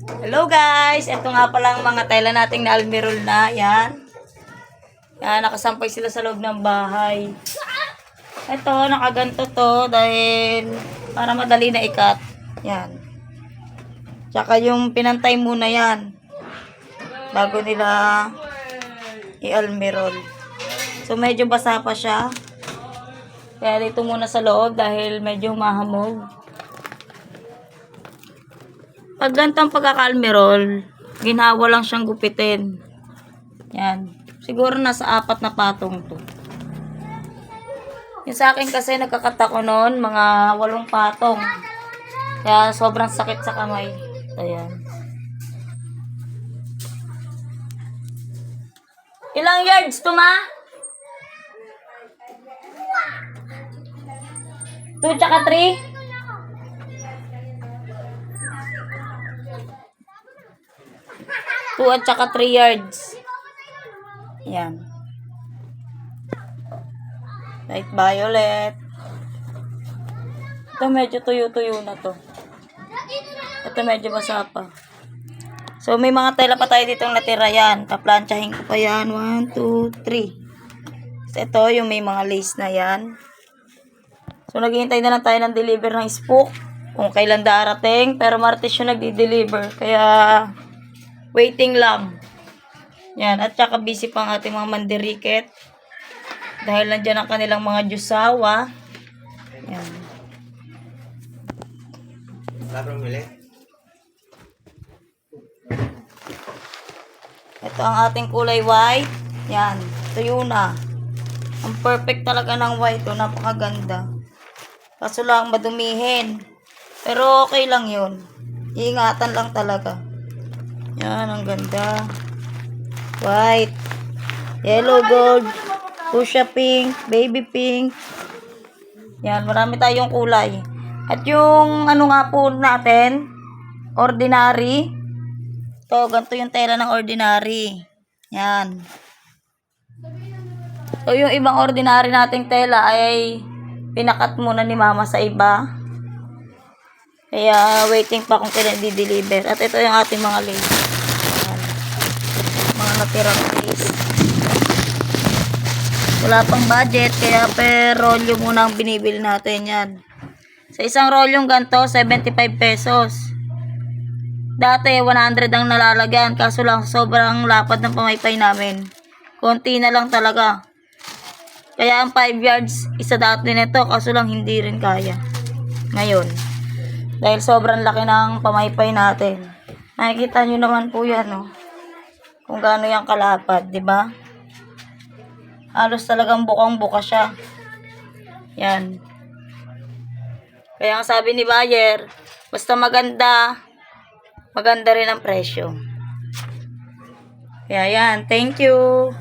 Hello guys! Ito nga pala ang mga tela nating na almirol na. Yan. Yan, nakasampay sila sa loob ng bahay. Ito, nakaganto to dahil para madali na ikat. Yan. Tsaka yung pinantay muna yan. Bago nila i-almirol. So, medyo basa pa siya. Kaya dito muna sa loob dahil medyo mahamog. Pag gantong pagkaka-almirol, ginhawa lang siyang gupitin. Yan. Siguro nasa 4 na patong to. Yung sa akin kasi nagkakat ako noon, mga 8 patong. Kaya sobrang sakit sa kamay. Ayan. Ilang yards to, ma? 2 tsaka 3? 2 at saka 3 yards. Yan. Light violet. Ito medyo tuyo-tuyo na to. Ito medyo basa pa. So may mga tela pa tayo ditong natira yan. Kaplansyahin ko pa yan. 1, 2, 3. So, ito yung may mga lace na yan. So naghihintay na lang tayo ng deliver ng spook. Kung kailan darating. Pero Martes yung nagdi-deliver. Kaya waiting lang. Yan. At saka busy pa ang ating mga mandirikit. Dahil nandyan ang kanilang mga jusawa. Yan. Ito ang ating kulay white. Yan. Tuyo na. Ang perfect talaga ng white. O, napakaganda. Kaso lang madumihin. Pero okay lang yun. Iingatan lang talaga. Yan, ang ganda. White. Yellow gold. Fuchsia pink. Baby pink. Yan, marami tayong kulay. At yung ano nga po natin, ordinary. Ito, ganito yung tela ng ordinary. Yan. So, yung ibang ordinary nating tela ay pinakat muna ni mama sa iba. Kaya, waiting pa kung kailan di-deliver. At ito yung ating mga lace. Ayan. Mga natirang lace. Wala pang budget, kaya per rolyo muna ang binibili natin yan. Sa isang rolyong ganito, 75 pesos. Dati, 100 ang nalalagyan. Kaso lang, sobrang lapad ng pamaypay namin. Konti na lang talaga. Kaya ang 5 yards, isa dati nito. Kaso lang, hindi rin kaya. Ngayon. Dahil sobrang laki ng pamaypay natin. Nakikita nyo naman po yan, no? Kung gaano yung kalapad, di ba? Halos talagang bukang-buka siya. Yan. Kaya ang sabi ni buyer, basta maganda, maganda rin ang presyo. Kaya yan, thank you.